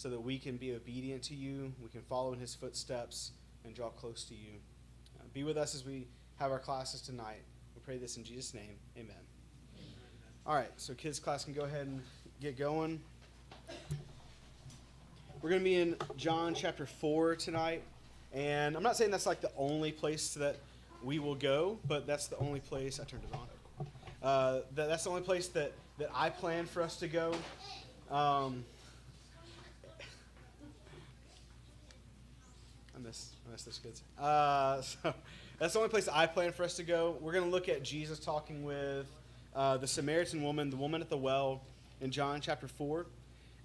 so that we can be obedient to you, we can follow in his footsteps, and draw close to you. Be with us as we have our classes tonight. We pray this in Jesus' name. Amen. All right, so kids' class can go ahead and get going. We're going to be in John chapter 4 tonight. And I'm not saying that's like the only place that we will go, but that's the only place. I turned it on. That's the only place that I plan for us to go. I miss those kids. So that's the only place that I plan for us to go. We're going to look at Jesus talking with the Samaritan woman, the woman at the well in John chapter 4.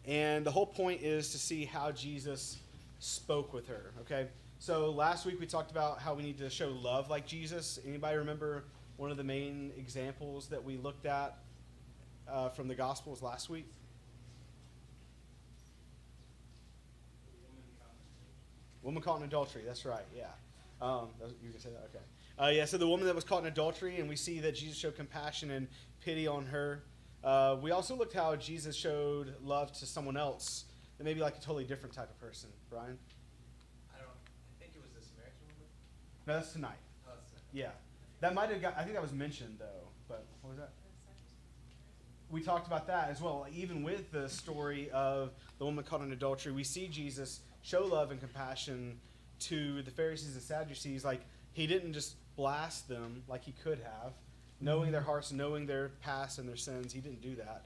And the whole point is to see how Jesus spoke with her, okay? So last week we talked about how we need to show love like Jesus. Anybody remember one of the main examples that we looked at from the Gospels last week? Woman caught in adultery, that's right, yeah. You were going to say that? Okay. So the woman that was caught in adultery, and we see that Jesus showed compassion and pity on her. We also looked how Jesus showed love to someone else, and maybe like a totally different type of person. Brian? I think it was the Samaritan woman. No, that's tonight. Oh, that's tonight. Yeah. That might have I think that was mentioned, though. But what was that? We talked about that as well. Even with the story of the woman caught in adultery, we see Jesus show love and compassion to the Pharisees and Sadducees. Like, he didn't just blast them like he could have, knowing their hearts, knowing their past and their sins. He didn't do that.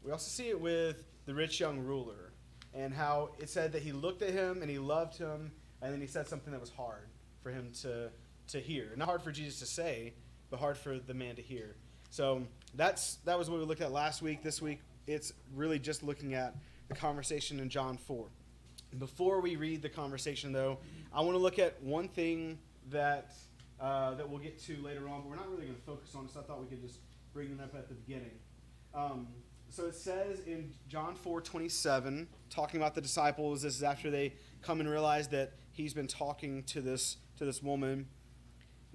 We also see it with the rich young ruler, and how it said that he looked at him and he loved him, and then he said something that was hard for him to hear. Not hard for Jesus to say, but hard for the man to hear. So that was what we looked at last week. This week, it's really just looking at the conversation in John 4. Before we read the conversation, though, I want to look at one thing that we'll get to later on, but we're not really going to focus on it, so I thought we could just bring it up at the beginning. So it says in John 4:27, talking about the disciples, this is after they come and realize that he's been talking to this woman.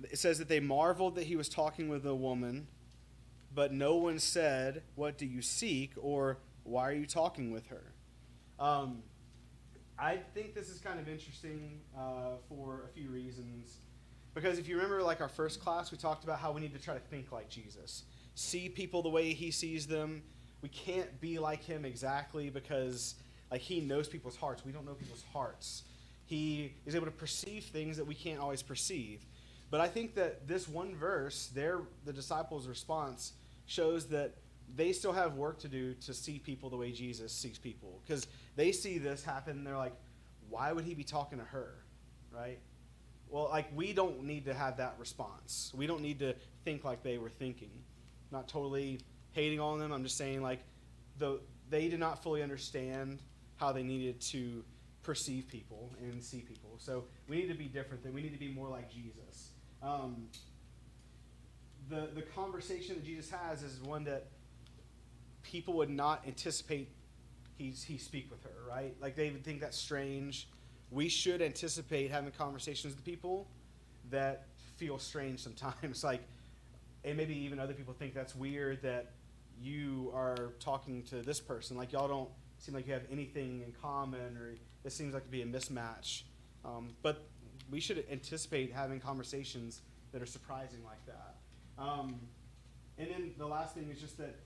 It says that they marveled that he was talking with a woman, but no one said, "What do you seek?" or "Why are you talking with her?" I think this is kind of interesting for a few reasons. Because if you remember, like our first class, we talked about how we need to try to think like Jesus. See people the way he sees them. We can't be like him exactly because like he knows people's hearts. We don't know people's hearts. He is able to perceive things that we can't always perceive. But I think that this one verse, the disciples' response, shows that they still have work to do to see people the way Jesus sees people. Because they see this happen, and they're like, why would he be talking to her, right? Well, like, we don't need to have that response. We don't need to think like they were thinking. Not totally hating on them. I'm just saying, like, they did not fully understand how they needed to perceive people and see people. So we need to be different. We need to be more like Jesus. The conversation that Jesus has is one that people would not anticipate he speak with her, right? Like, they would think that's strange. We should anticipate having conversations with people that feel strange sometimes. Like, and maybe even other people think that's weird that you are talking to this person. Like, y'all don't seem like you have anything in common, or this seems like to be a mismatch. But we should anticipate having conversations that are surprising like that. And then the last thing is just that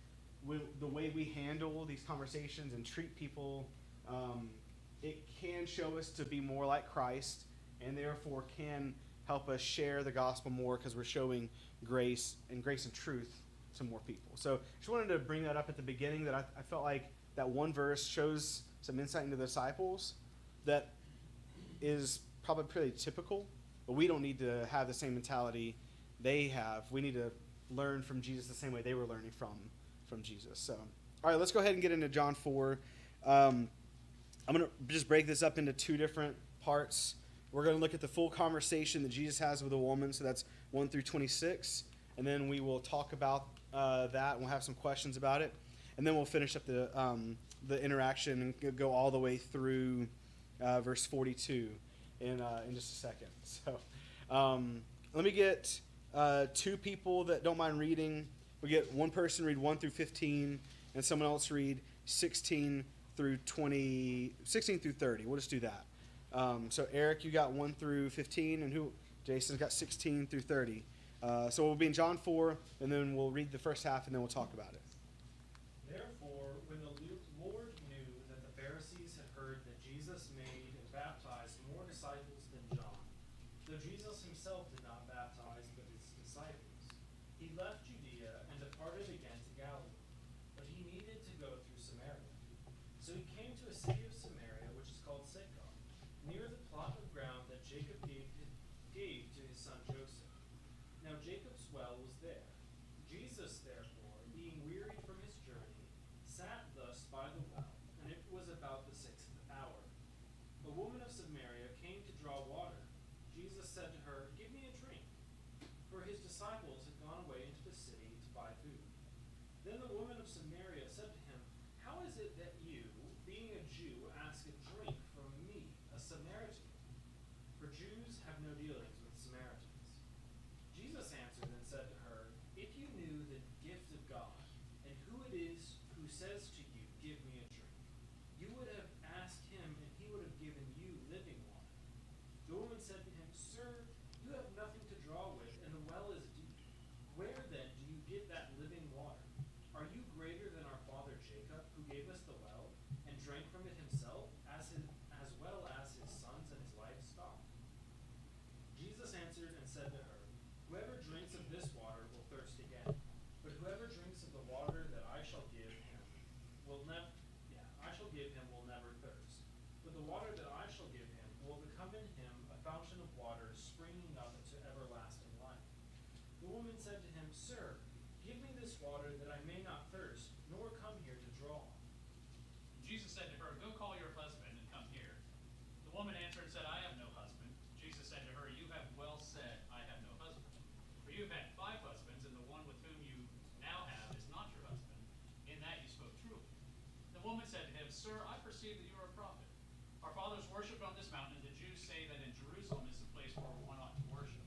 the way we handle these conversations and treat people, it can show us to be more like Christ, and therefore can help us share the gospel more because we're showing grace and truth to more people. So just wanted to bring that up at the beginning, that I felt like that one verse shows some insight into the disciples that is probably pretty typical, but we don't need to have the same mentality they have. We need to learn from Jesus the same way they were learning from Jesus. So, all right, let's go ahead and get into John 4. I'm going to just break this up into two different parts. We're going to look at the full conversation that Jesus has with a woman, so that's 1 through 26. And then we will talk about that, and we'll have some questions about it. And then we'll finish up the interaction and go all the way through verse 42 in just a second. So let me get two people that don't mind reading. We get one person read 1 through 15, and someone else read 16 through 16 through 30. We'll just do that. So Eric, you got 1 through 15, and Jason's got 16 through 30. So we'll be in John 4, and then we'll read the first half, and then we'll talk about it. Therefore, when the Lord knew that the Pharisees had heard that Jesus made and baptized more disciples than John, though Jesus himself did not baptize but his disciples, he left Judea and departed again to Galilee. But he needed to go through Samaria. So he came to a city of Samaria, which is called Sychar, near the plot of ground that Jacob gave to his son Joseph. Now Jacob's well was there. Jesus, therefore, being wearied from his journey, sat thus by the well, and it was about the 6th hour. A woman of Samaria came to draw water. Jesus said to her, "Give me a drink," for his disciples had gone away into the city to buy food. Then the woman of Samaria said to him, "How is it that you, being a Jew, ask a drink from me, a Samaritan?" For Jews have no dealings with Samaritans. Jesus answered and said to her, "If you knew the gift of God, and who it is who says to you, 'Give me a drink,' you would have asked him, and he would have given you living water." The woman said to him, "Sir, you have nothing to draw with, and the well is deep. Where then do you get that living water? Are you greater than our father Jacob, who gave us the well, and drank from it himself, as well as his sons and his livestock?" Jesus answered and said to her, "Whoever drinks of this water will thirst again, but whoever drinks of the water that I shall give him will never thirst. But the water that I shall give him will become in him a fountain of water springing up into everlasting life." The woman said to him, "Sir, give me this water that I may not thirst, nor come here to draw." Jesus said to her, "Go call your husband and come here." The woman answered and said, "I have no husband." Jesus said to her, "You have well said, 'I have no husband.' For you have had 5 husbands, and the one with whom you now have is not your husband. In that you spoke truly." The woman said to him, "Sir, I perceive that you are a prophet. Our fathers worshipped on this mountain, and the Jews say that in Jerusalem is the place where one ought to worship."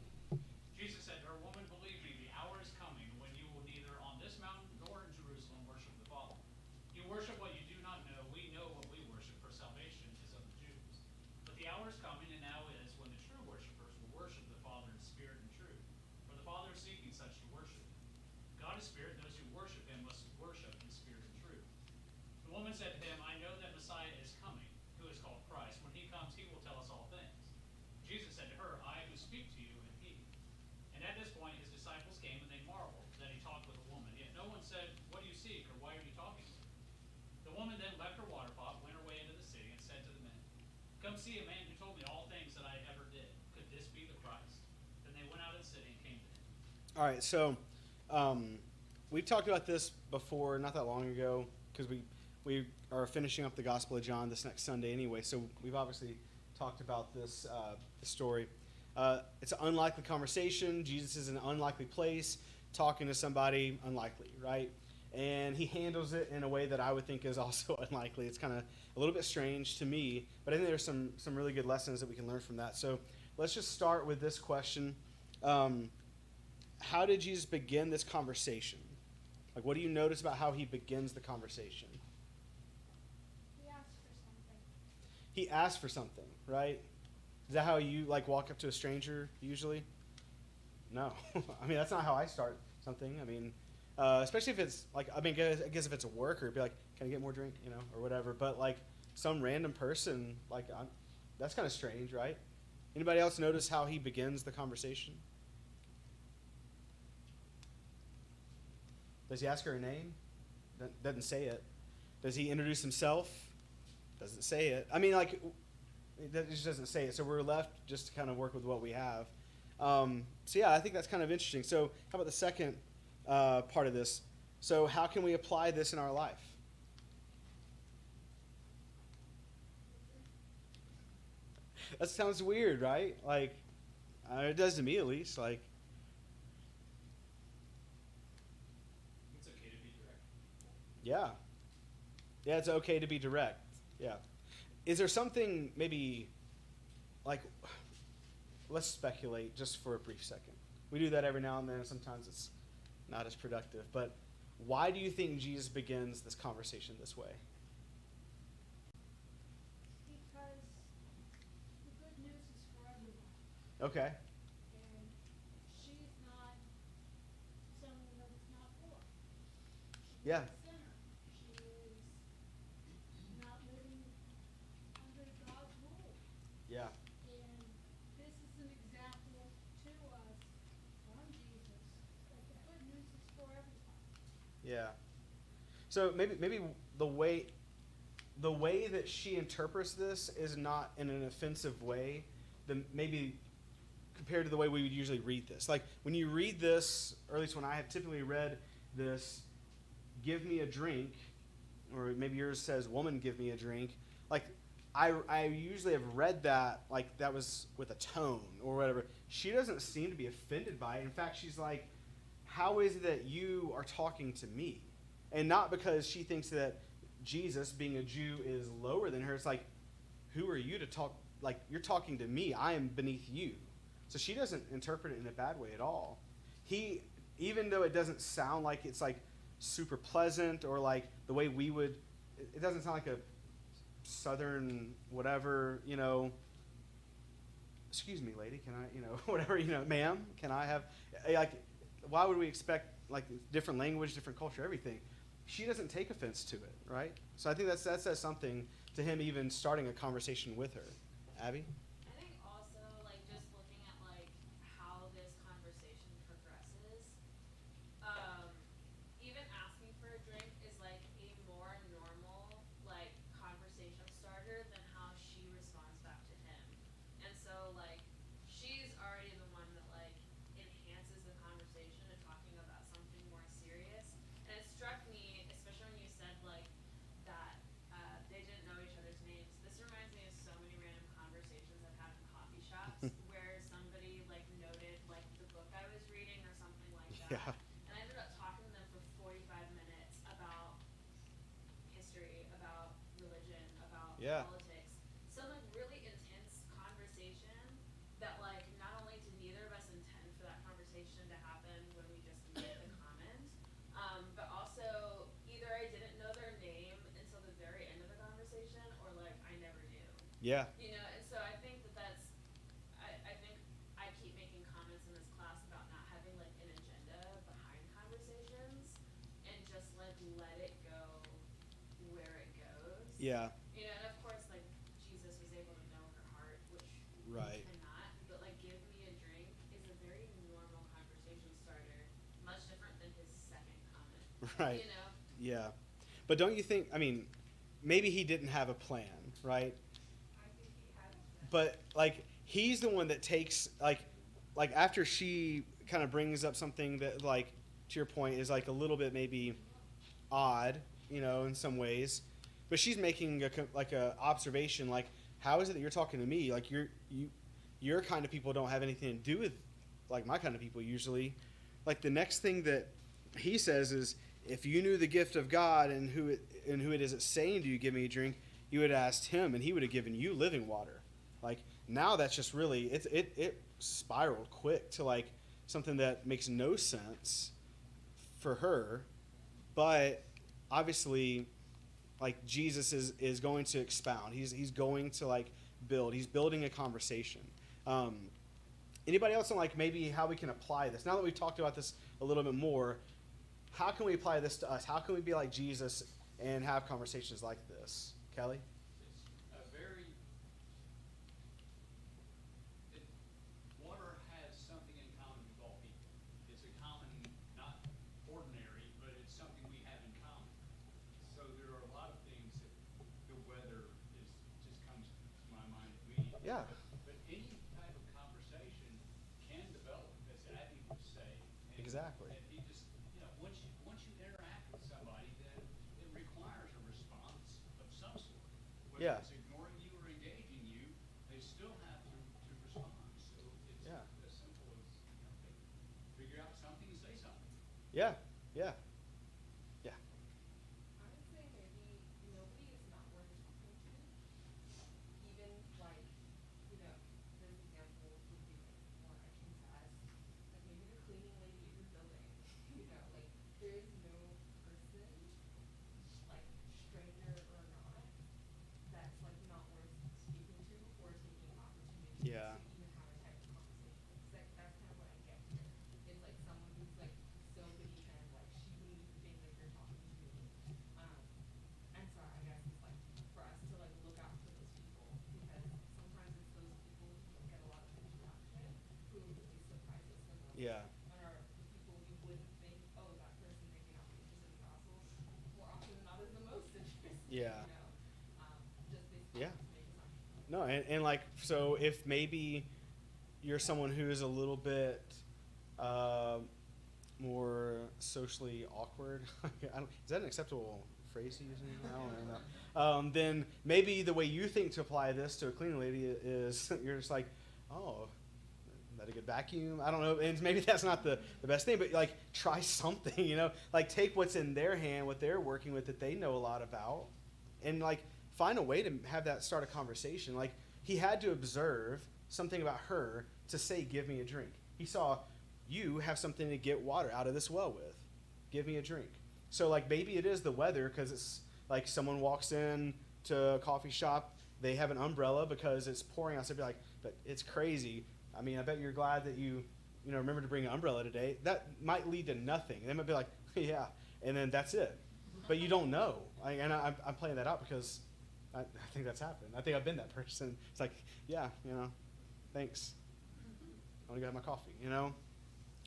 Jesus said to her, "Woman, believe me, the hour is coming when you will neither on this mountain nor in Jerusalem worship the Father. You worship what you do not know. We know what we worship, for salvation is of the Jews. But the hour is coming, and now is, when the true worshipers will worship the Father in spirit and truth. For the Father is seeking such to worship him. God is spirit, and those who worship him must worship in spirit and truth." The woman said to him, "I know that Messiah is coming, who is called Christ. When he comes, he will tell us all things." Jesus said to her, "I who speak to you am he." And at this point his disciples came, and they marveled that he talked with a woman. Yet no one said, "What do you seek?" or "Why are you talking with her?" The woman then left her water pot, went her way into the city, and said to the men, "Come see a man who told me all things that I ever did. Could this be the Christ?" Then they went out of the city and came to him. All right, so we talked about this before, not that long ago, because we are finishing up the Gospel of John this next Sunday anyway, so we've obviously talked about this story. It's an unlikely conversation. Jesus is in an unlikely place, talking to somebody unlikely, right? And he handles it in a way that I would think is also unlikely. It's kind of a little bit strange to me, but I think there's some really good lessons that we can learn from that. So let's just start with this question. How did Jesus begin this conversation? Like, what do you notice about how he begins the conversation? He asked for something. He asked for something, right? Is that how you, like, walk up to a stranger usually? No. I mean, that's not how I start something. I mean, especially if it's, like, I guess if it's a worker, it'd be like, "Can I get more drink?" Or whatever. But, like, some random person, like, that's kind of strange, right? Anybody else notice how he begins the conversation? Does he ask her name? Doesn't say it. Does he introduce himself? Doesn't say it. I mean, like, it just doesn't say it. So we're left just to kind of work with what we have. So yeah, I think that's kind of interesting. So how about the second part of this? So how can we apply this in our life? That sounds weird, right? Like, it does to me at least. Like, It's okay to be direct. yeah. Yeah, it's okay to be direct. Yeah. Is there something maybe, like, let's speculate just for a brief second. We do that every now and then. Sometimes it's not as productive. But why do you think Jesus begins this conversation this way? Okay. And she's not someone that it's not for. She's Yeah. a sinner. She is not living under God's rule. Yeah. And this is an example to us from Jesus that the good news is for everybody. Yeah. So maybe the way that she interprets this is not in an offensive way. Maybe compared to the way we would usually read this. Like when you read this, or at least when I have typically read this, give me a drink, or maybe yours says, woman, give me a drink. Like I usually have read that like that was with a tone or whatever. She doesn't seem to be offended by it. In fact, she's like, how is it that you are talking to me? And not because she thinks that Jesus, being a Jew, is lower than her. It's like, who are you to talk? Like, you're talking to me. I am beneath you. So she doesn't interpret it in a bad way at all. Even though it doesn't sound like it's like super pleasant or like the way we would, it doesn't sound like a southern whatever, excuse me, lady, can I, whatever, ma'am, can I have, like, why would we expect like different language, different culture, everything? She doesn't take offense to it, right? So I think that says something to him even starting a conversation with her. Abby? I think also, like, just looking at, like, how this conversation progresses, um, even asking for a drink is, like, a more normal, like, conversation starter than how she responds back to him. And so, like, she's already the one that, like, enhances the conversation and talking about something more serious. And it struck me, especially when you said, like, that they didn't know each other's names. This reminds me of so many random conversations I've had in coffee shops where somebody like noted like the book I was reading or something like that. Yeah. And I ended up talking to them for 45 minutes about history, about religion, about Yeah. politics. Some like really intense conversation that like not only did neither of us intend for that conversation to happen when we just made the comment, but also either I didn't know their name until the very end of the conversation or like I never knew. Yeah. You know, and so I think I think I keep making comments in this class about not having like an agenda behind conversations and just like let it go where it goes. Yeah. You know, and of course like Jesus was able to know her heart, which Right. we cannot, but like give me a drink is a very normal conversation starter, much different than his second comment. Right. You know? Yeah. But don't you think, I mean, maybe he didn't have a plan, right? I think he had that. But like he's the one that takes like after she kind of brings up something that like to your point is like a little bit maybe odd, in some ways, but she's making like a observation like how is it that you're talking to me like your kind of people don't have anything to do with like my kind of people usually. Like the next thing that he says is if you knew the gift of God and who it is that's saying to you give me a drink, you would have asked him and he would have given you living water. Like now that's just really it spiraled quick to like something that makes no sense for her, but obviously like Jesus is going to expound. He's going to like he's building a conversation. Anybody else on like maybe how we can apply this? Now that we've talked about this a little bit more, how can we apply this to us? How can we be like Jesus and have conversations like this? Kelly? It's a very, water has something in common with all people. It's a common, not ordinary, but it's something we have in common. So there are a lot of things that the weather just comes to my mind immediately. Yeah. But any type of conversation can develop, as Abby would say. And, Exactly. And he just, once you interact with somebody, then it requires a response of some sort. Whether Yeah. it's ignoring you or engaging you, they still have to respond. So it's Yeah. as simple as, figure out something and say something. Yeah. Yeah. Yeah. I would say maybe nobody is not worth talking to. Even like, this example would be like more akin to us. Like maybe the cleaning lady in your building. Like there is no person, like stranger or not, that's like not worth speaking to or taking opportunities Yeah. to even have a type of conversation Yeah. And are the people you wouldn't think, oh, that person maybe not be interested in the gospel, more often than not is the most interested, Yeah. you know? Just based Yeah. on make assumptions. No, and like, so if maybe you're someone who is a little bit more socially awkward, is that an acceptable phrase to use? I don't know. Then maybe the way you think to apply this to a cleaning lady is you're just like, oh, let a good vacuum. I don't know. And maybe that's not the best thing, but like try something, you know, like take what's in their hand, what they're working with that they know a lot about, and like find a way to have that start a conversation. Like he had to observe something about her to say, give me a drink. He saw you have something to get water out of this well with. Give me a drink. So like maybe it is the weather because it's like someone walks in to a coffee shop, they have an umbrella because it's pouring outside. Be like, but it's crazy. I mean, I bet you're glad that you remember to bring an umbrella today. That might lead to nothing. They might be like, yeah, and then that's it. But you don't know. I'm playing that out because I think that's happened. I think I've been that person. It's like, yeah, thanks. I want to go have my coffee,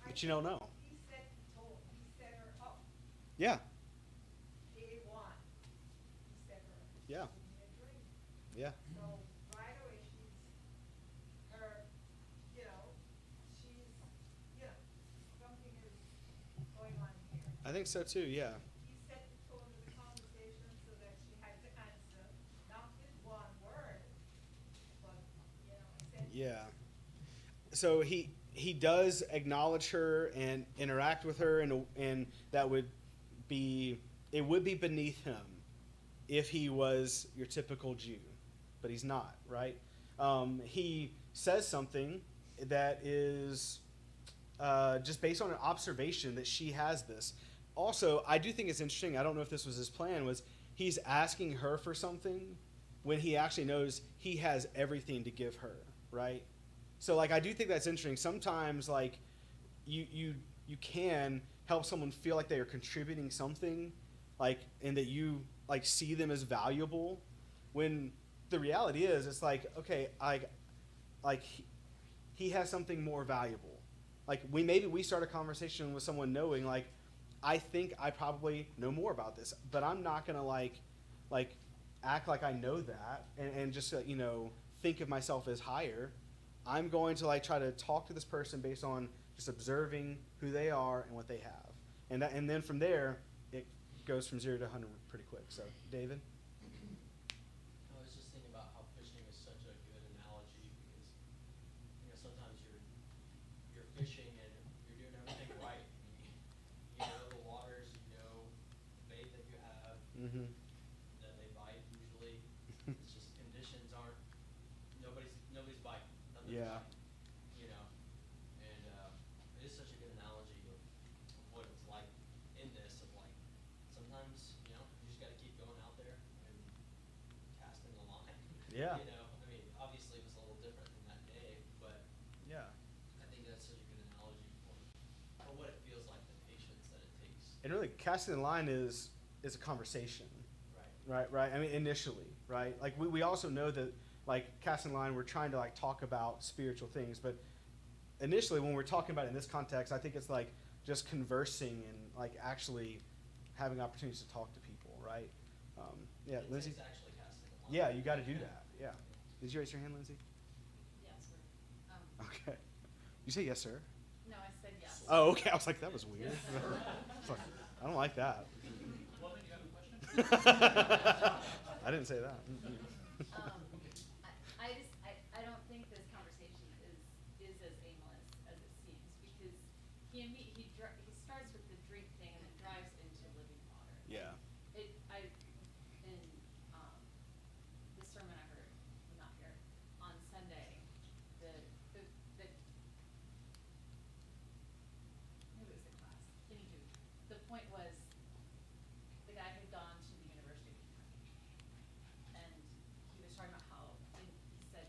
But you don't know. He set her up. Yeah. Day one. He set her up. Yeah. Give me a drink. Yeah. So right away she's something is going on here. I think so too, yeah. He set the tone of the conversation so that she had to answer, not with one word, but, Yeah. So he does acknowledge her and interact with her, and that would be beneath him if he was your typical Jew, but he's not, right? He says something that is just based on an observation that she has this. Also, I do think it's interesting. I don't know if this was his plan. Was he's asking her for something when he actually knows he has everything to give her, right? So like I do think that's interesting. Sometimes like you can help someone feel like they are contributing something, like, and that you like see them as valuable, when the reality is it's like, okay, he has something more valuable. Like we start a conversation with someone knowing like I think I probably know more about this, but I'm not gonna like act like I know that and just think of myself as higher. I'm going to like try to talk to this person based on just observing who they are and what they have, and then from there it goes from 0 to 100 pretty quick. So David. I was just thinking about how fishing is such a good analogy because sometimes you're fishing and you're doing everything right. You know the waters, you know the bait that you have, Mm-hmm. that they bite usually. It's just conditions aren't nobody's biting. Nothing's Yeah. biting. And it is such a good analogy of what it's like in this of like sometimes you just got to keep going out there and casting the line. Yeah. Obviously it was a little different than that day, but Yeah. I think that's such a good analogy for what it feels like, the patience that it takes. And really, casting the line is a conversation. Right. Right. Initially, right? Like we also know that like casting the line, we're trying to like talk about spiritual things, but initially when we're talking about it in this context, I think it's like just conversing and like actually having opportunities to talk to people, right? Yeah, It Lindsay. takes actually casting the line. Yeah, you got to do that. Yeah. Did you raise your hand, Lindsay? Yes, sir. Okay. You say yes, sir. No, I said yes. Oh, okay. I was like, that was weird. It's like, I don't like that. Woman, you have a question? I didn't say that. I don't think this conversation is as aimless as it seems, because he starts with the drink thing and then drives into living water. Yeah. In the sermon I heard, not here, on Sunday, maybe it was the class. Anywho, the point was the guy had gone to the University of Kentucky, and he was talking about how, and he said,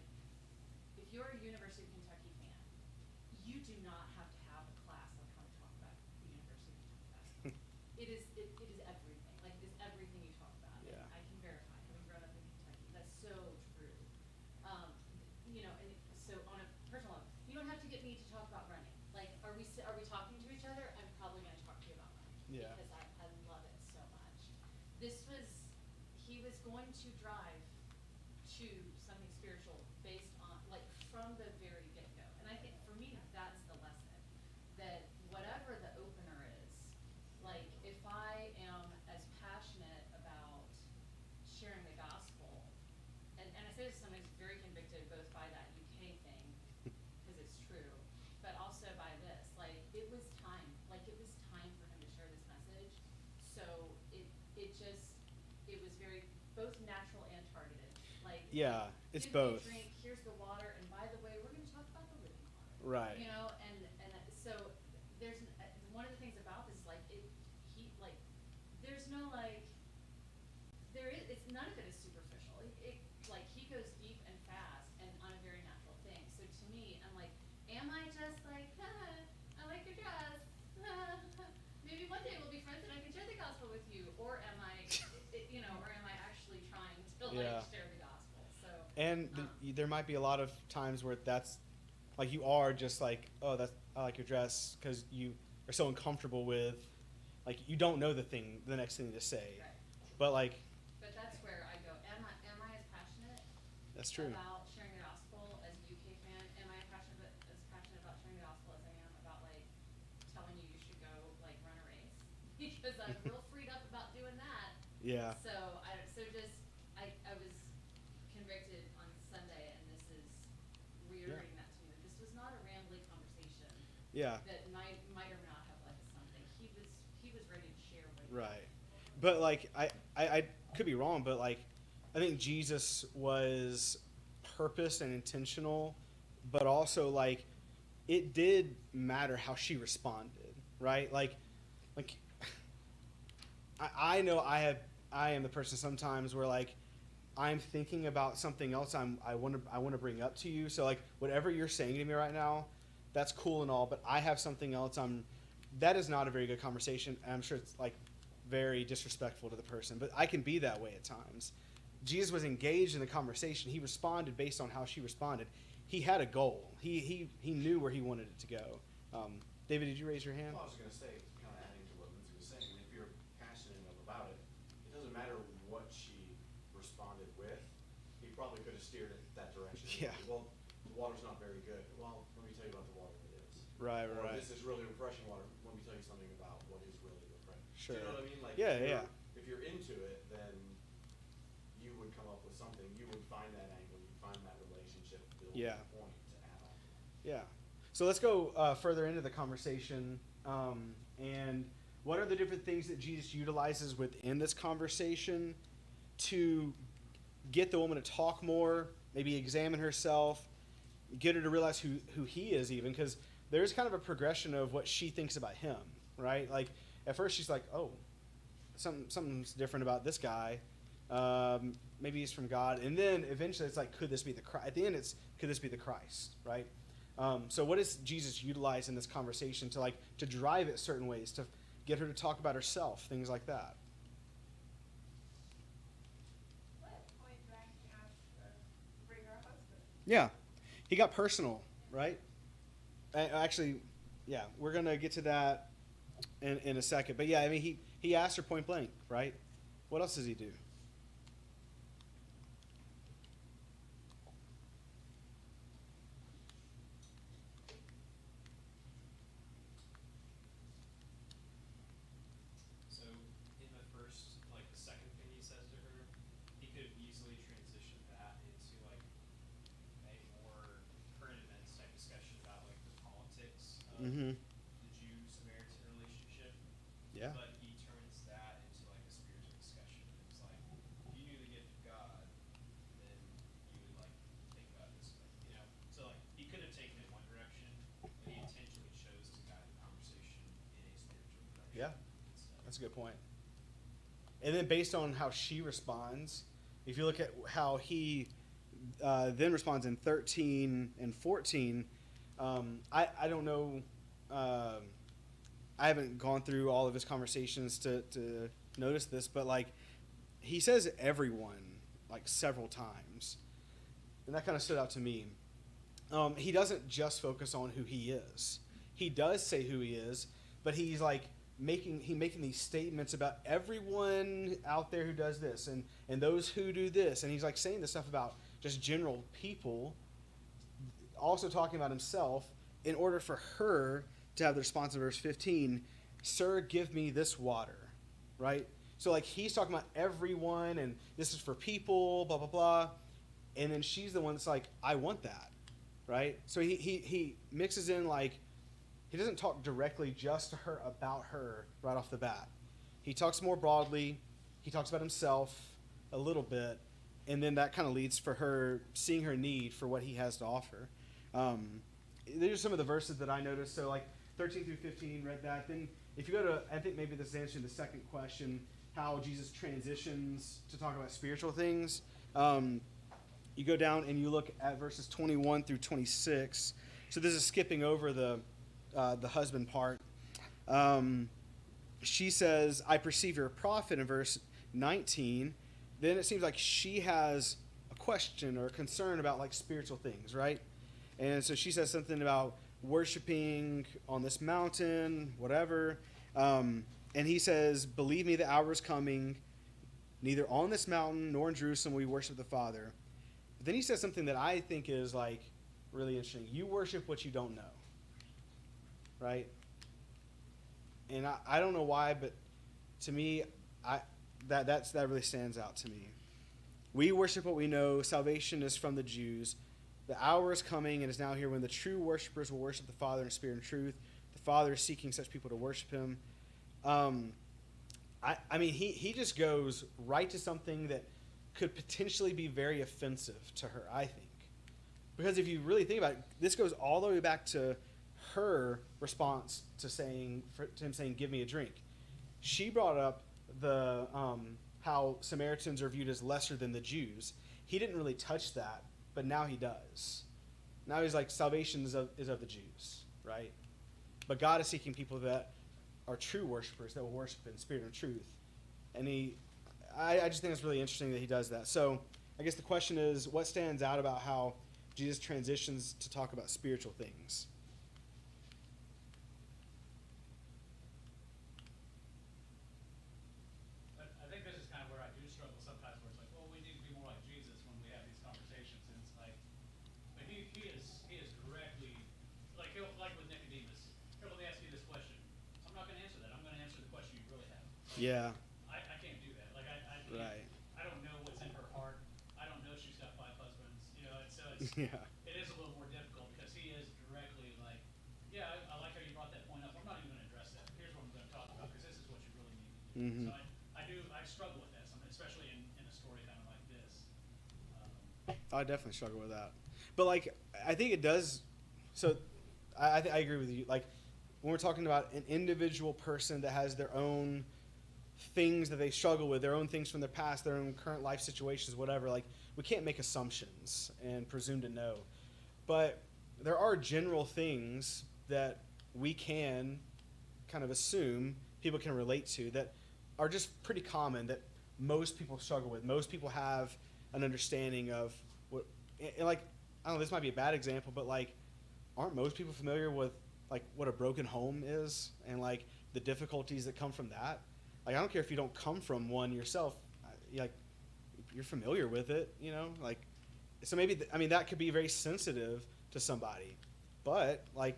if you're a University of Kentucky fan, you do not have to have a class on how to are we talking to each other? I'm probably gonna talk to you about money. Yeah. Because I love it so much. He was going to drive to something spiritual based on, like, from the very get-go. And I think for me, that's the lesson. That whatever the opener is, like, if I am as passionate about sharing the gospel, and I say this sometimes very convicted both by that UK thing, because it's true, but also by this, like, it was time for him to share this message. So it was very, both natural and targeted. Like, Yeah, it's give me a both. drink, here's the water, and by the way, we're gonna talk about the living water. Right. You know, and so there's, one of the things about this, like, there's no, like, none of it is superficial. Like, he goes deep and fast and on a very natural thing. So to me, I'm like, am I just like, I like your dress. Maybe one day we'll be friends and I can share the gospel with you. Or am I, or am I actually trying to, like, Yeah. share the gospel? So. And there might be a lot of times where that's, like, you are just like, oh, I like your dress, because you are so uncomfortable with, like, you don't know the next thing to say. Right. But, like, But that's where I go, am I as passionate that's true. about sharing the gospel as a UK fan? Am I as passionate about sharing the gospel as I am about, like, telling you should go, like, run a race? Because I'm real freed up about doing that. Yeah. So I was convicted on Sunday, and this is reiterating that to me, that this was not a rambling conversation. Yeah. That might or not have led to something. He was ready to share what he Right. But, like, I could be wrong, but, like, I think Jesus was purpose and intentional, but also, like, it did matter how she responded, right? Like I know I am the person sometimes where, like, I'm thinking about something else I want to bring up to you. So, like, whatever you're saying to me right now, that's cool and all, but I have something else that is not a very good conversation, and I'm sure it's, like, very disrespectful to the person, but I can be that way at times. Jesus was engaged in the conversation. He responded based on how she responded. He had a goal. He knew where he wanted it to go. David, did you raise your hand? Well, I was going to say, kind of adding to what Lindsay was saying, if you're passionate enough about it, it doesn't matter what she responded with. He probably could have steered it that direction. Yeah. Well, the water's not very good. Well, let me tell you about the water it is. Right, Or right. this is really refreshing water. Let me tell you something about what is really refreshing. Sure. Do you know what I mean? Like, Yeah. if you're into it, then you would come up with something. You would find that angle. You'd find that relationship building Yeah. point to add on. Yeah. So let's go further into the conversation. And what are the different things that Jesus utilizes within this conversation to get the woman to talk more, maybe examine herself, get her to realize who he is even, because there's kind of a progression of what she thinks about him, right? Like, at first she's like, oh, something's different about this guy. Maybe he's from God. And then eventually it's like, could this be the Christ? At the end could this be the Christ, right? So what does Jesus utilize in this conversation to drive it certain ways, to get her to talk about herself, things like that? Point blank, he asked her to bring her husband. Yeah. He got personal, right? Actually, yeah, we're going to get to that in a second. But yeah, I mean, he asked her point blank, right? What else does he do? So in the first, like the second thing he says to her, he could have easily transitioned that into like a more current events type discussion about like the politics of Mm-hmm. the Jew-Samaritan relationship. Yeah. But he turns that into like a spiritual discussion. It's like, if you knew the gift of God, then you would like think about it this way, you know? So like, he could have taken it one direction, but he intentionally chose to guide the conversation in a spiritual direction. Yeah. instead. That's a good point. And then based on how she responds, if you look at how he then responds in 13 and 14, I don't know. I haven't gone through all of his conversations to notice this, but like he says everyone like several times, and that kind of stood out to me. He doesn't just focus on who he is. he does say who he is, but he's like making these statements about everyone out there who does this and those who do this, and he's like saying this stuff about just general people, also talking about himself, in order for her to have the response in verse 15, "Sir, give me this water," right? So like he's talking about everyone, and this is for people, blah blah blah, and then she's the one that's like, "I want that," right? So he mixes in, like, he doesn't talk directly just to her about her right off the bat. He talks more broadly. He talks about himself a little bit, and then that kind of leads for her seeing her need for what he has to offer. These are some of the verses that I noticed. So like 13 through 15, read that. Then if you go to, I think maybe this is answering the second question, how Jesus transitions to talk about spiritual things. You go down and you look at verses 21 through 26. So this is skipping over the husband part. She says, "I perceive you're a prophet," in verse 19. Then it seems like she has a question or a concern about like spiritual things, right? And so she says something about worshiping on this mountain, whatever. And he says, "Believe me, the hour is coming, neither on this mountain nor in Jerusalem will we worship the Father." But then he says something that I think is like really interesting. "You worship what you don't know." Right? And I don't know why, but to me, that really stands out to me. "We worship what we know. Salvation is from the Jews. The hour is coming and is now here when the true worshipers will worship the Father in spirit and truth. The Father is seeking such people to worship him." I mean, he just goes right to something that could potentially be very offensive to her, I think. Because if you really think about it, this goes all the way back to her response to him saying, "Give me a drink." She brought up the how Samaritans are viewed as lesser than the Jews. He didn't really touch that, but now he does. Now he's like, salvation is of the Jews, right? But God is seeking people that are true worshipers, that will worship in spirit and truth. And I just think it's really interesting that he does that. So I guess the question is, what stands out about how Jesus transitions to talk about spiritual things? I think this is kind of where I do struggle sometimes, where it's like, well, we need to be more like Jesus when we have these conversations, and it's like, but he is directly, like like with Nicodemus. Here, let me ask you this question. I'm not going to answer that. I'm going to answer the question you really have. Yeah. I can't do that. Like I can't, Right. I don't know what's in her heart. I don't know she's got 5 husbands. You know, and so it's Yeah. it is a little more difficult because he is directly like, yeah, I like how you brought that point up. I'm not even going to address that. Here's what I'm going to talk about because this is what you really need to do. Mm-hmm. So I struggle with that sometimes, especially in a story kind of like this. I definitely struggle with that. But like, I think it does. So I agree with you. Like, when we're talking about an individual person that has their own things that they struggle with, their own things from their past, their own current life situations, whatever, like, we can't make assumptions and presume to know. But there are general things that we can kind of assume people can relate to that are just pretty common, that most people struggle with. Most people have an understanding of what, and like, I don't know, this might be a bad example, but like, aren't most people familiar with like what a broken home is and like the difficulties that come from that? Like, I don't care if you don't come from one yourself, like, you're familiar with it, you know, like, so maybe, I mean, that could be very sensitive to somebody, but like,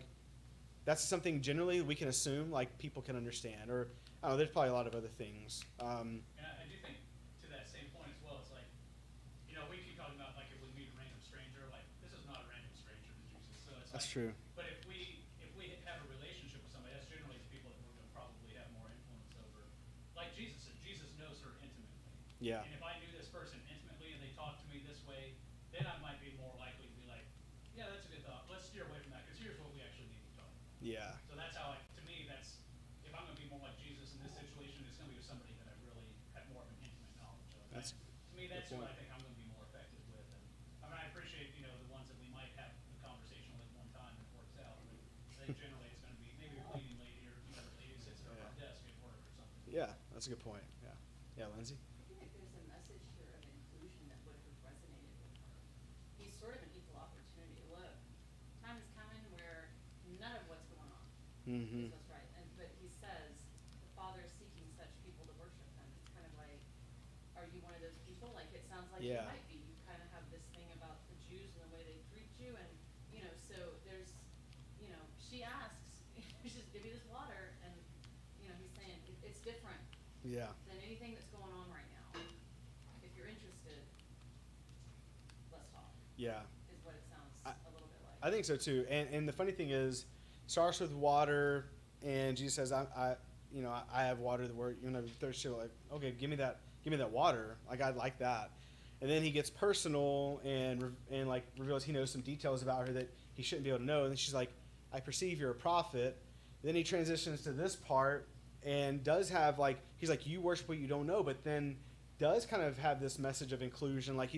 that's something generally we can assume like people can understand, or I don't know, there's probably a lot of other things. And I do think to that same point as well, it's like, you know, we keep talking about like if we meet a random stranger, like this is not a random stranger to Jesus. So it's That's like, true. But if we have a relationship with somebody, that's generally the people that we're going to probably have more influence over. Like Jesus said, Jesus knows her intimately. Yeah. And if I knew this person intimately and they talked to me this way, then I might be more likely to be like, yeah, that's a good thought. Let's steer away from that because here's what we actually need to talk about. Yeah. So that's how, to me, that's, if I'm going to be more like Jesus in this situation, it's going to be with somebody that I really have more of an intimate knowledge of. That's To me, that's who I think I'm going to be more effective with. And I mean, I appreciate, you know, the ones that we might have a conversation with one time and it works out. But I think generally it's going to be maybe a cleaning lady or, you know, the lady who sits at our desk at work or something. Yeah, that's a good point. Yeah. Yeah, Lindsay? I feel like there's a message here of inclusion that would have resonated with her. He's sort of an equal opportunity. Look, time is coming where none of what's going on Mhm. Jesus, right? But he says the Father is seeking such people to worship him. It's kind of like, are you one of those people? Like, it sounds like you Yeah. might be. You kind of have this thing about the Jews and the way they treat you, and so there's, she asks, just give me this water, and he's saying it's different Yeah. than anything that's going on right now. If you're interested, let's talk. Yeah. Is what it sounds I- a little bit like. I think so too. And the funny thing is, starts with water, and Jesus says, I have water that we're thirsty. Like, okay, give me that water. Like, I'd like that. And then he gets personal and like reveals he knows some details about her that he shouldn't be able to know. And then she's like, I perceive you're a prophet. Then he transitions to this part and does have like, he's like, you worship what you don't know, but then does kind of have this message of inclusion. Like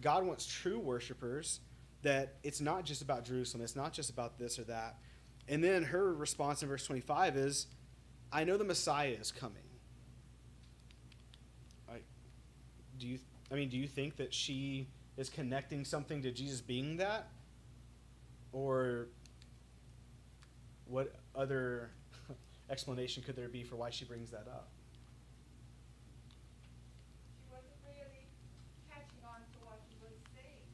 God wants true worshipers, that it's not just about Jerusalem. It's not just about this or that. And then her response in verse 25 is, I know the Messiah is coming. Do you think that she is connecting something to Jesus being that? Or what other explanation could there be for why she brings that up? She wasn't really catching on to what he was saying.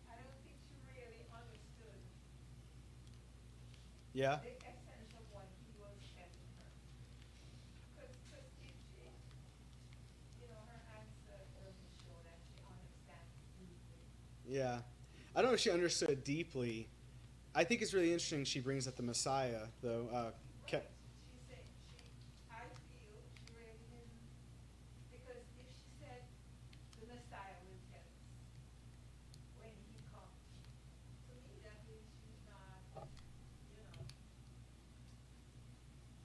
I don't think she really understood Yeah? the essence of what he was telling her. Because if she, her answer doesn't show that she understands deeply. Yeah. I don't know if she understood deeply. I think it's really interesting she brings up the Messiah, though. Right. She said, I feel she really didn't, because if she said the Messiah will tell us when he comes, to me that means she's not,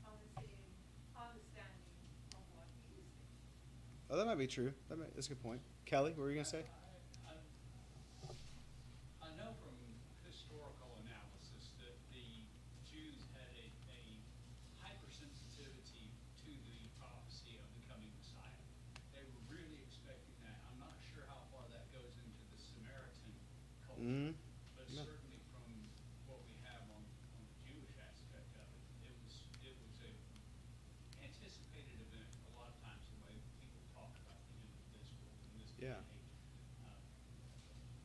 on the same understanding of what he is saying. Oh, that might be true. That's a good point. Kelly, what were you going to say? I know from historical analysis that the Jews had a hypersensitivity to the prophecy of the coming Messiah. They were really expecting that. I'm not sure how far that goes into the Samaritan culture, Mhm. but Yeah. certainly from what we have on the Jewish aspect of it, it was a anticipated event. A lot of times the way people talk about the end of this world and this day Yeah. and age.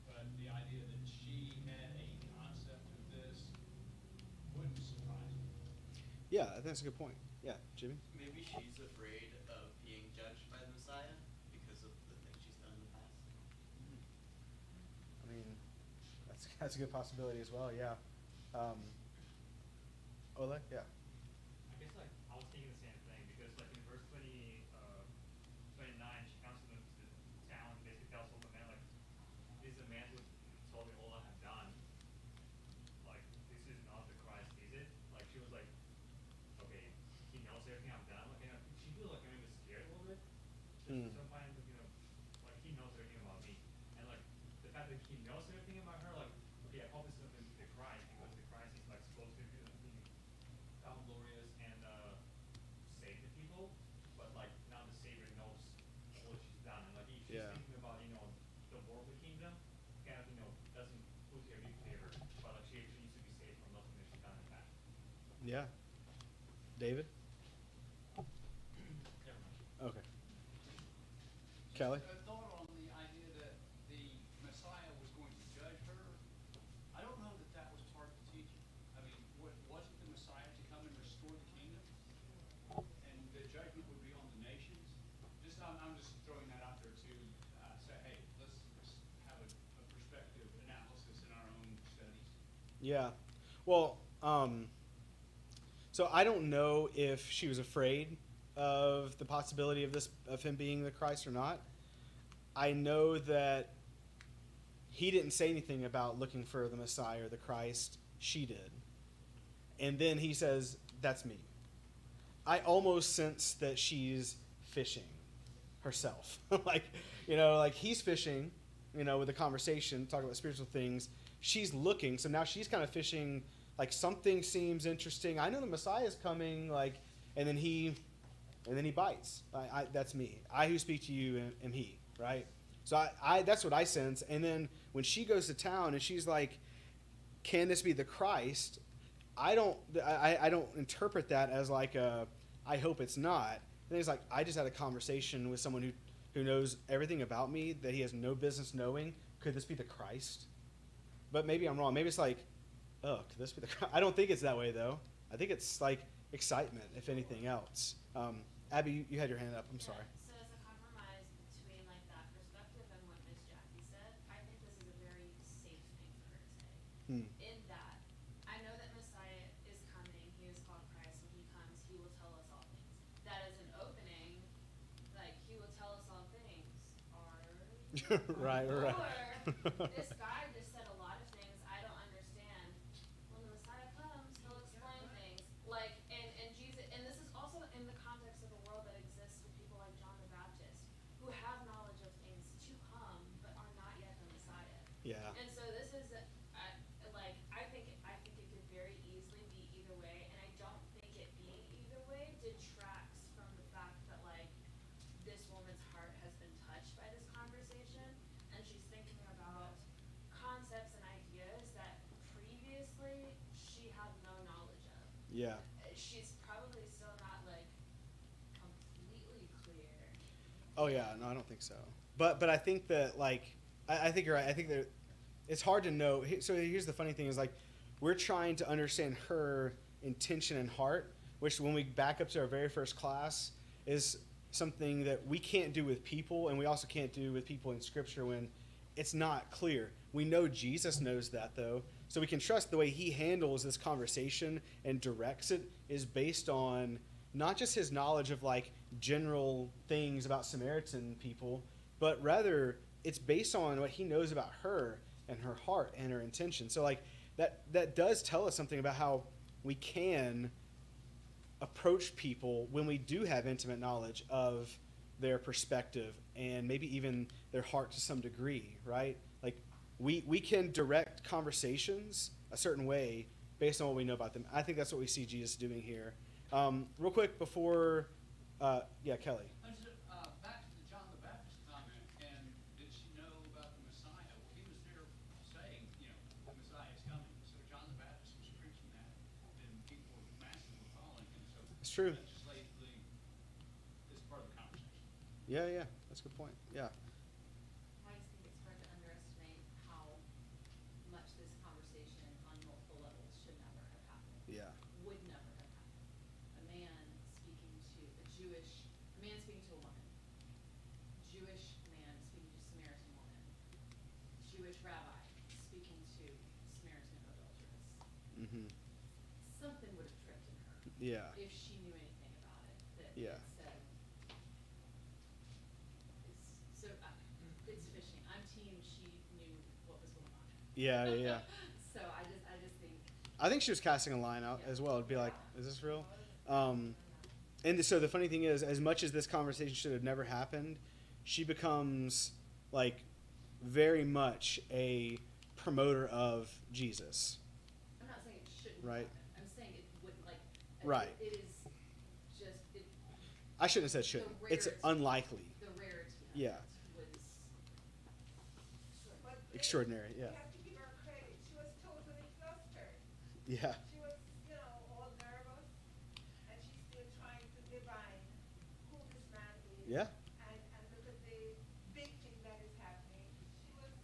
But the idea that she had a concept of this wouldn't surprise me. Yeah, I think that's a good point. Yeah, Jimmy? Maybe she's afraid of being judged by the Messiah because of the things she's done in the past. I mean, that's a good possibility as well, yeah. Oleg? Yeah. I guess I was thinking the same thing because in verse 29, she comes to the town, basically tells all the men this is a man who told me all I have done. This is not the Christ, is it? She was like, okay, he knows everything I've done. She feel maybe scared a little bit. Just some kind of, he knows everything about me. And the fact that he knows everything about her, okay, I hope it's something to the Christ because the Christ is supposed to be found glorious and save the people, but now the Savior knows what she's done. And if she's Yeah. thinking about, the worldly kingdom, kind of, doesn't put her in favor, but she actually needs to be saved from nothing that she's done in the past. Yeah. David? Never mind. Okay. Kelly? A thought on the idea that the Messiah was going to judge her. I don't know that was part of the teaching. I mean, wasn't the Messiah to come and restore the kingdom? And the judgment would be on the nations? I'm just throwing that out there to say, hey, let's have a perspective analysis in our own studies. Yeah. Well, so I don't know if she was afraid of the possibility of him being the Christ or not. I know that he didn't say anything about looking for the Messiah or the Christ. She did. And then he says, that's me. I almost sense that she's fishing herself. He's fishing, with the conversation, talking about spiritual things. She's looking, so now she's kind of fishing, something seems interesting. I know the Messiah is coming, and then he bites. That's me. I who speak to you am he, right? So that's what I sense. And then when she goes to town and she's like, can this be the Christ? I don't interpret that as like I hope it's not. I think it's like I just had a conversation with someone who knows everything about me that he has no business knowing. Could this be the Christ? But maybe I'm wrong. Maybe it's like, oh, could this be the Christ? I don't think it's that way though. I think it's like excitement, if anything else. Abby, you had your hand up. I'm sorry. So as a compromise between like that perspective and what Miss Jackie said, I think this is a very safe thing for her to say. In that, I know that Messiah is coming. He is called Christ. When he comes, he will tell us all things. That is an opening. Like, he will tell us all things. Right. Or this guy just said a lot of things I don't understand. When the Messiah comes, he'll explain things. Like, and Jesus, and this is also in the context of a world that exists with people like John the Baptist, who have knowledge of things to come, but are not yet the Messiah. Yeah. And so this is, like, I think it could very easily be either way, and I don't think it being either way detracts from the fact that, like, this woman's heart has been touched by this conversation, and she's thinking about concepts and ideas that previously she had no knowledge of. Yeah. She's probably still not, like, completely clear. Oh yeah. No, I don't think so. But I think that like I think you're right. I think that it's hard to know. So here's the funny thing is like we're trying to understand her intention and heart, which when we back up to our very first class is something that we can't do with people, and we also can't do with people in Scripture when it's not clear. We know Jesus knows that though, so we can trust the way he handles this conversation and directs it is based on not just his knowledge of like general things about Samaritan people, but rather it's based on what he knows about her and her heart and her intention. So like that does tell us something about how we can approach people when we do have intimate knowledge of their perspective and maybe even their heart to some degree, right? Like we can direct conversations a certain way based on what we know about them. I think that's what we see Jesus doing here. Real quick before, Kelly. Back to the John the Baptist comment, and did she know about the Messiah? Well, he was there saying, the Messiah is coming. So John the Baptist was preaching that, and people, masses were following him. So It's true. that just is part of the conversation. Yeah, that's a good point. Yeah. I just think it's hard to underestimate how much this conversation on multiple levels should never have happened. Yeah. Would never have happened. A man speaking to a woman. Jewish man speaking to Samaritan woman. Jewish rabbi speaking to Samaritan adulteress. Mm-hmm. Something would have tripped in her. Yeah. If she knew anything about it. That Yeah. it said. It's fishing. I'm team. She knew what was going on. Yeah. So I just think. I think she was casting a line out as well. It'd be like, is this real? And so the funny thing is, as much as this conversation should have never happened, she becomes like very much a promoter of Jesus. I'm not saying it shouldn't Right. happen. I'm saying it wouldn't like. Right. It is just it. I shouldn't have said shouldn't. It's rarity. unlikely. The rarity. Of Yeah. it was. But Extraordinary, yeah. You have to give her credit. She was totally flustered. Yeah. She was, all nervous, and she's still trying to divine who this man is. Yeah. And look at the big thing that is happening. She was,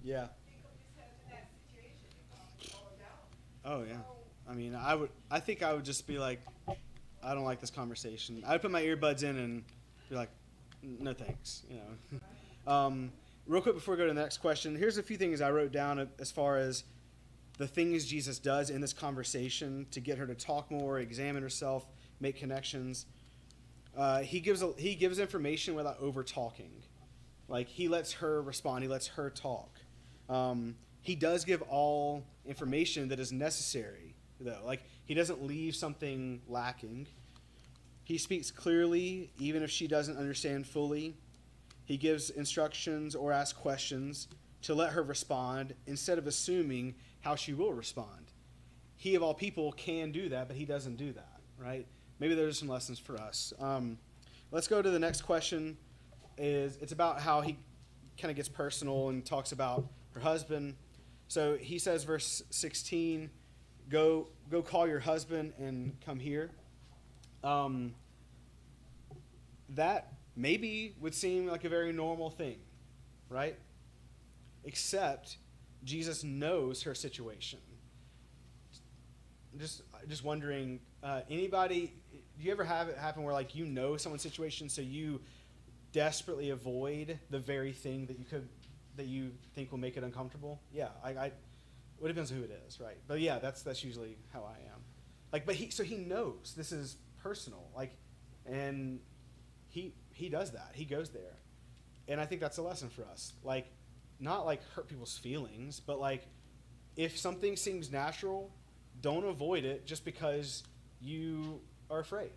Yeah. think of yourself in that situation. You probably fall down. Oh yeah. So, I mean, I think I would just be like, I don't like this conversation. I'd put my earbuds in and be like, no thanks, Real quick before we go to the next question, here's a few things I wrote down as far as the things Jesus does in this conversation to get her to talk more, examine herself, make connections. He gives information without over talking. Like he lets her respond, he lets her talk. He does give all information that is necessary, though. Like he doesn't leave something lacking. He speaks clearly, even if she doesn't understand fully. He gives instructions or asks questions to let her respond instead of assuming how she will respond. He, of all people, can do that, but he doesn't do that, right? Maybe there's some lessons for us. Let's go to the next question. It's about how he kind of gets personal and talks about her husband. So he says, verse 16, go call your husband and come here. That maybe would seem like a very normal thing, right? Except Jesus knows her situation. Just wondering, anybody, do you ever have it happen where like you know someone's situation, so you desperately avoid the very thing that you think will make it uncomfortable? Yeah, well, it depends on who it is, right? But yeah, that's usually how I am. Like, but he knows this is personal, like, and he does that. He goes there, and I think that's a lesson for us. Like, not like hurt people's feelings, but like, if something seems natural, don't avoid it just because you are afraid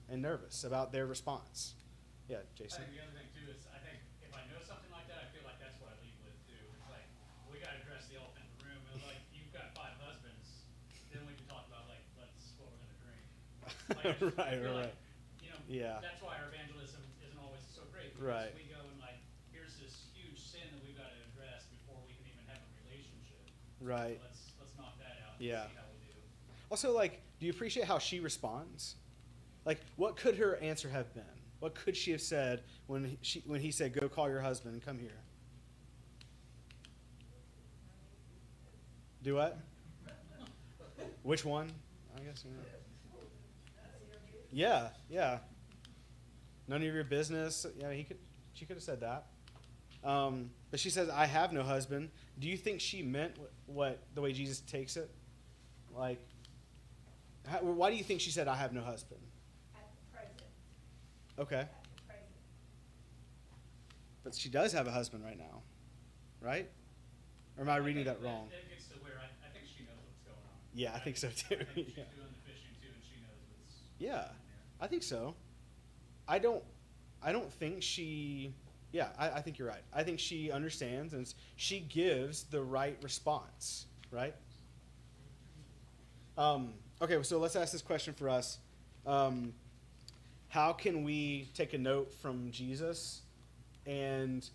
and nervous about their response. Yeah, Jason. I think the other thing too is I think if I know something like that, I feel like that's what I lead with too. It's like we got to address the elephant in the room. It was like you've got 5 husbands, then we can talk about like what we're going to drink. Like, I feel like, you know, Yeah. that's why our evangelism isn't always so great because Right. we go and like here's this huge sin that we've got to address before we can even have a relationship. Right. So let's knock that out. Yeah. And see how we do. Also, like, do you appreciate how she responds? Like, what could her answer have been? What could she have said when he said, "Go call your husband and come here"? Do what? Which one? I guess. Yeah. None of your business. Yeah, she could have said that. But she says, "I have no husband." Do you think she meant what the way Jesus takes it? Like, why do you think she said, "I have no husband"? At the present. Okay. At the present. But she does have a husband right now, right? Or am I reading that wrong? It gets to where I think she knows what's going on. Yeah, I think so too. I think she's Yeah. doing the fishing too, and she knows what's Yeah, going on I think so. I don't think she. Yeah, I think you're right. I think she understands and she gives the right response, right? Okay, so let's ask this question for us. How can we take a note from Jesus and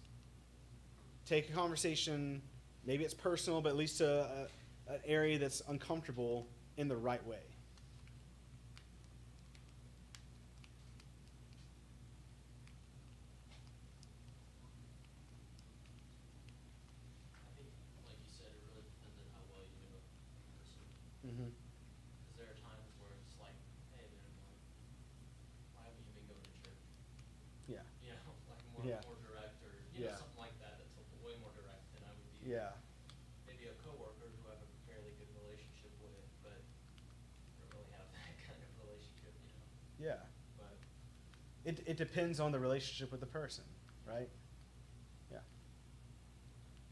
take a conversation, maybe it's personal, but at least an area that's uncomfortable, in the right way? I think, like you said, it really depends on how well you know the person. Mm-hmm. Because there are times where it's like, hey man, like, why haven't you been going to church? Yeah. You know, like Yeah. more direct, or Yeah. something like that. That's way more direct than I would be. Yeah. Maybe a coworker who I have a fairly good relationship with, but don't really have that kind of relationship, you know. Yeah. But It depends on the relationship with the person, right? Yeah.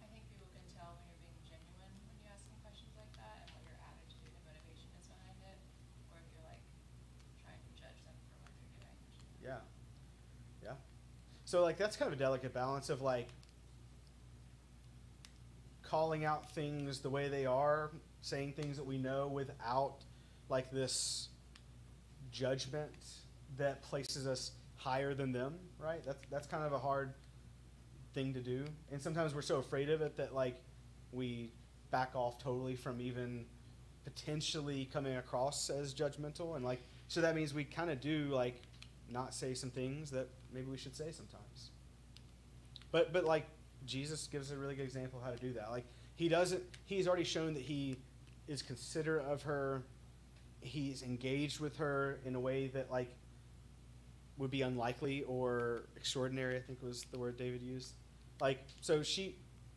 I think people can tell when you're being genuine when you ask them questions like that and what your attitude and motivation is behind it, or if you're like trying to judge them for what they're doing. Yeah. Yeah. So like that's kind of a delicate balance of like calling out things the way they are, saying things that we know without like this judgment that places us higher than them, right? That's kind of a hard thing to do. And sometimes we're so afraid of it that like we back off totally from even potentially coming across as judgmental, and like so that means we kind of do like not say some things that maybe we should say sometimes. But like Jesus gives a really good example of how to do that. Like he's already shown that he is considerate of her. He's engaged with her in a way that like would be unlikely or extraordinary, I think was the word David used. Like, so she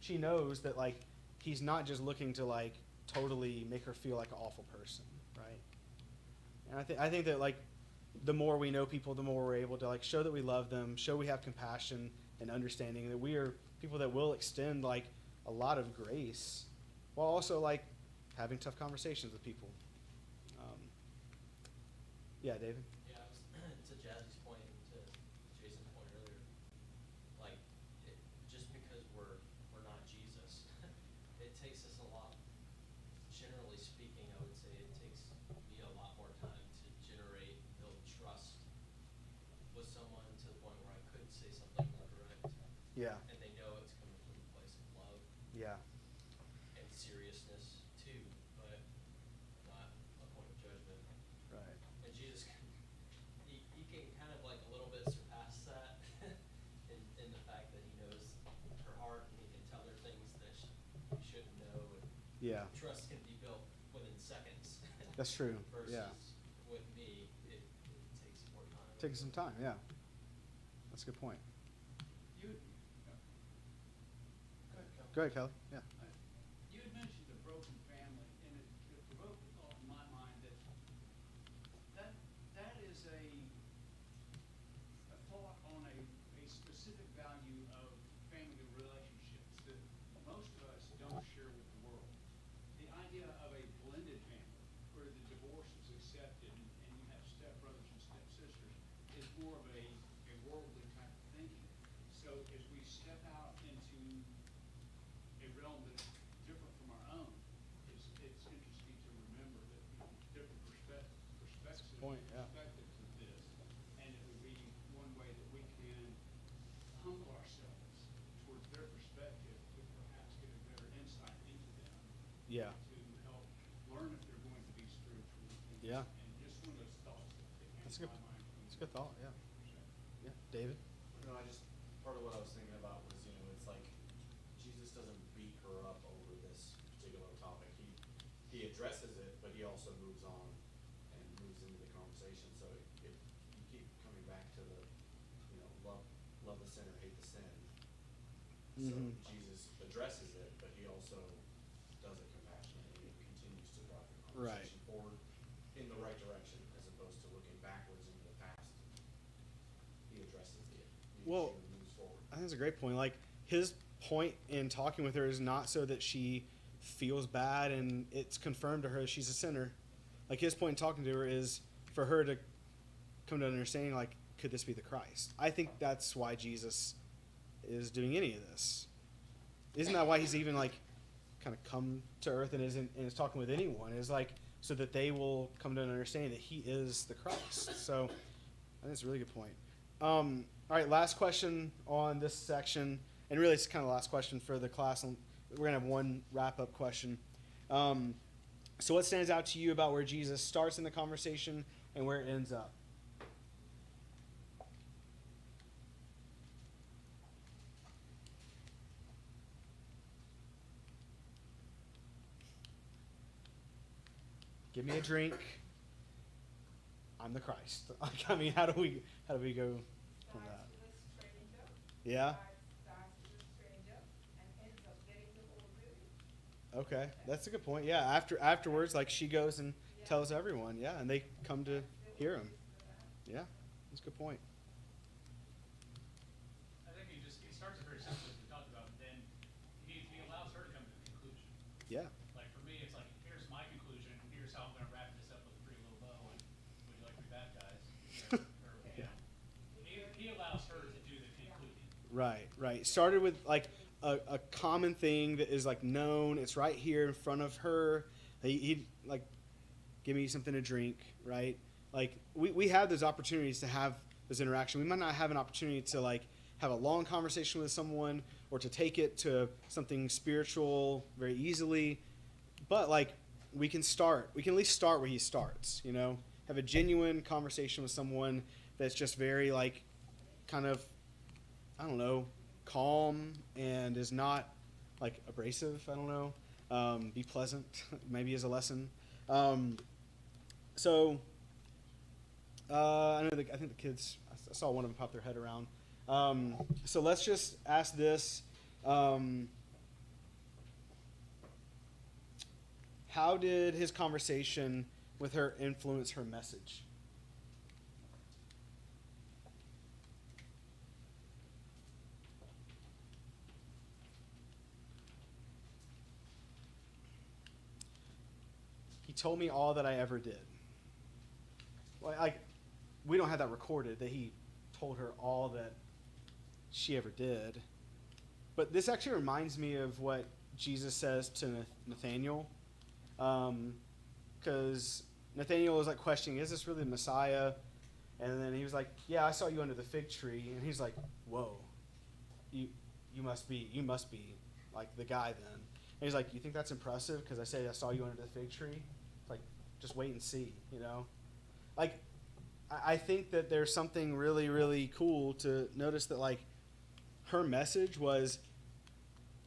knows that like he's not just looking to like totally make her feel like an awful person, right? And I think that like the more we know people, the more we're able to like show that we love them, show we have compassion and understanding, that we are people that will extend like a lot of grace while also like having tough conversations with people. Yeah, David? yeah, to Jazzy's point and to Jason's point earlier, like, just because we're not Jesus, it takes us a lot, generally speaking, I would say it takes me a lot more time to generate, build trust with someone to the point where I could say something more direct. Yeah. And they know it's coming from a place of love. Yeah. And seriousness too, but not a point of judgment. Right. And Jesus can, he can kind of like a little bit surpass that in the fact that he knows her heart and he can tell her things that you shouldn't know, and Yeah. trust can be built within seconds. That's true. Versus Yeah. with me, it takes more time. Taking some time. Yeah. That's a good point. You, go ahead, Kel. Go ahead, Kelly. Yeah. You had mentioned a broken family, and it provoked the thought in my mind that is a thought on a specific value of family relationships that most of us don't share with the world. The idea of a blended family where the divorce is accepted and you have stepbrothers and stepsisters is more of a worldly type of thinking. So as we step out into a realm that's different from our own, it's interesting to remember that different perspectives point, yeah. perspectives of this, and it would be one way that we can humble ourselves towards their perspective to perhaps get a better insight into them. Yeah. To help learn if they're going to be spiritual. Yeah. And just one of those thoughts that came That's to good. my mind. That's a good thought. Yeah. Yeah. David. No, part of what I was thinking about was, it's like Jesus doesn't beat her up over this particular topic. He addresses it, but he also moves on and moves into the conversation. So if you keep coming back to the, love the sinner, hate the sin. So Mhm. Jesus addresses it, but he also does it compassionately and continues to drive the Right. conversation forward in the right direction, as opposed to looking backwards into the past. He addresses the issue Well, and moves forward. I think that's a great point. Like, his point in talking with her is not so that she feels bad and it's confirmed to her that she's a sinner. Like, his point in talking to her is for her to come to an understanding, like, could this be the Christ? I think that's why Jesus is doing any of this. Isn't that why he's even, like, kind of come to earth and is talking with anyone? Is like, so that they will come to an understanding that he is the Christ. So I think it's a really good point. All right, last question on this section, and really it's kind of the last question for the class. And we're going to have one wrap-up question. So what stands out to you about where Jesus starts in the conversation and where it ends up? Give me a drink. I'm the Christ. I mean, how do we go from that? Starts with a stranger. Yeah. Starts with a stranger and ends up getting the whole village. Okay, that's a good point. Yeah, afterwards, like, she goes and tells everyone. Yeah, and they come to hear him. Yeah, that's a good point. I think he starts it very simply, as we talked about, and then he allows her to come to the conclusion. Yeah. Like, for me, it's like, here's my conclusion, here's how I'm gonna wrap this up with a pretty little bow, and would you like to be baptized? He allows her to do the concluding. Right. Started with, like, a common thing that is, like, known. It's right here in front of her. He like, give me something to drink, right? Like, we have those opportunities to have this interaction. We might not have an opportunity to, like, have a long conversation with someone or to take it to something spiritual very easily. But, like, we can at least start where he starts, have a genuine conversation with someone that's just very, like, kind of, I don't know, calm and is not, like, abrasive. I don't know. Be pleasant, maybe, as a lesson. So I think the kids, I saw one of them pop their head around. So let's just ask this. How did his conversation with her influence her message? He told me all that I ever did. Well, like, we don't have that recorded, that he told her all that she ever did. But this actually reminds me of what Jesus says to Nathanael. Because Nathanael was, like, questioning, is this really the Messiah? And then he was like, yeah, I saw you under the fig tree. And he's like, whoa, you must be like the guy then. he's like, you think that's impressive because I said I saw you under the fig tree? Like, just wait and see, you know? Like, I think that there's something really, really cool to notice that, like, her message was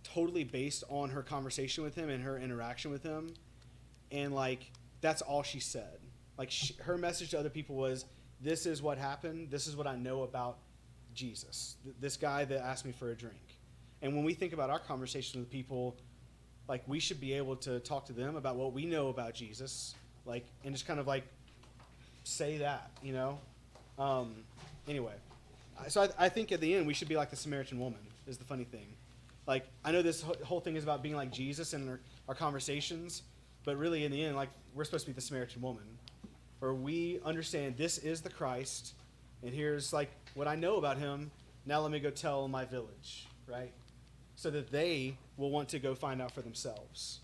totally based on her conversation with him and her interaction with him. And, like, that's all she said. Like, her message to other people was, this is what happened. This is what I know about Jesus, this guy that asked me for a drink. And when we think about our conversation with people, like, we should be able to talk to them about what we know about Jesus, like, and just kind of, like, say that, you know? Anyway, so I think at the end we should be like the Samaritan woman, is the funny thing. Like, I know this whole thing is about being like Jesus in our conversations, but really in the end, like, we're supposed to be the Samaritan woman, where we understand this is the Christ, and here's, like, what I know about him. Now let me go tell my village, right? So that they will want to go find out for themselves.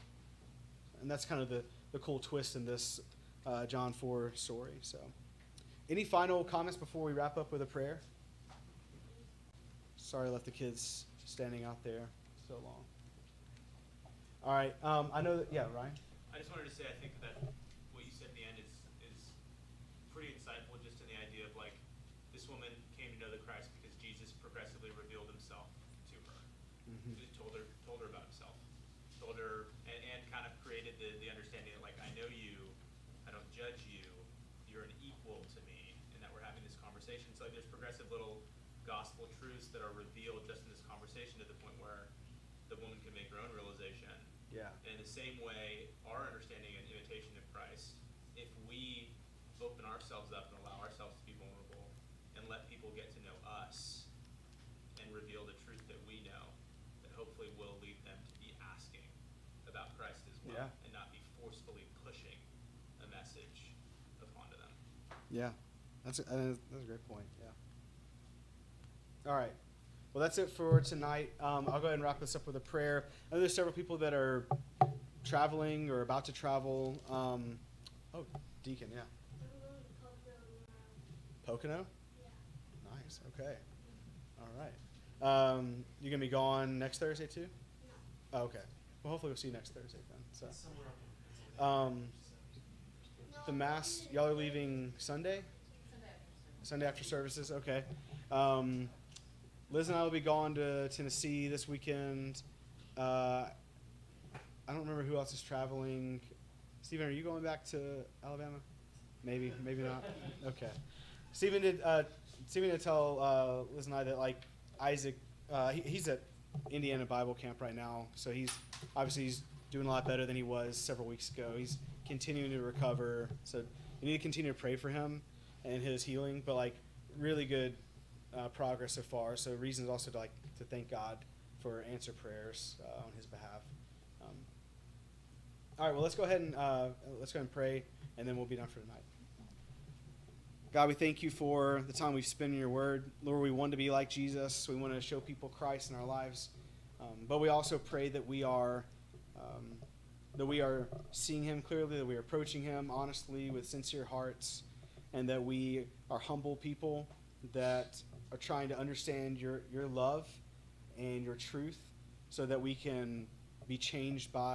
And that's kind of the cool twist in this John 4 story. So, any final comments before we wrap up with a prayer? Sorry I left the kids standing out there so long. All right. I know that, yeah, Ryan? I just wanted to say, I think that what you said at the end is pretty insightful, just in the idea of, like, this woman came to know the Christ because Jesus progressively revealed himself to her. Mm-hmm. He told her about himself, told her, and kind of created the understanding that, like, I know you, I don't judge you, you're an equal to me, and that we're having this conversation. So, like, there's progressive little gospel truths that are revealed just in this conversation, to the point where the woman can make her own realization. Yeah. And in the same way, our understanding and imitation of Christ, if we open ourselves up and allow ourselves to be vulnerable and let people get to know us and reveal the truth that we know, that hopefully will lead them to be asking about Christ as well, Yeah. and not be forcefully pushing a message upon to them. Yeah. That's a great point. Yeah. All right. Well, that's it for tonight. I'll go ahead and wrap this up with a prayer. I know there's several people that are traveling or about to travel. Deacon, yeah. I'm going to Pocono tomorrow. Pocono? Yeah. Nice. Okay. All right. You gonna be gone next Thursday too? No. Oh, okay. Well, hopefully we'll see you next Thursday then. So, Somewhere up in Pennsylvania. the mass, y'all are leaving Sunday? Sunday after services. Okay. Liz and I will be gone to Tennessee this weekend. I don't remember who else is traveling. Stephen, are you going back to Alabama? Maybe not. Okay. Stephen did tell Liz and I that, like, Isaac, he's at Indiana Bible Camp right now, so he's doing a lot better than he was several weeks ago. He's continuing to recover, so you need to continue to pray for him and his healing. But, like, really good progress so far. So reasons also to thank God for answer prayers on his behalf. All right, well, let's go ahead and pray, and then we'll be done for tonight. God, we thank you for the time we've spent in your word. Lord, we want to be like Jesus. We want to show people Christ in our lives. But we also pray that we are seeing him clearly, that we are approaching him honestly with sincere hearts, and that we are humble people that are trying to understand your love and your truth so that we can be changed by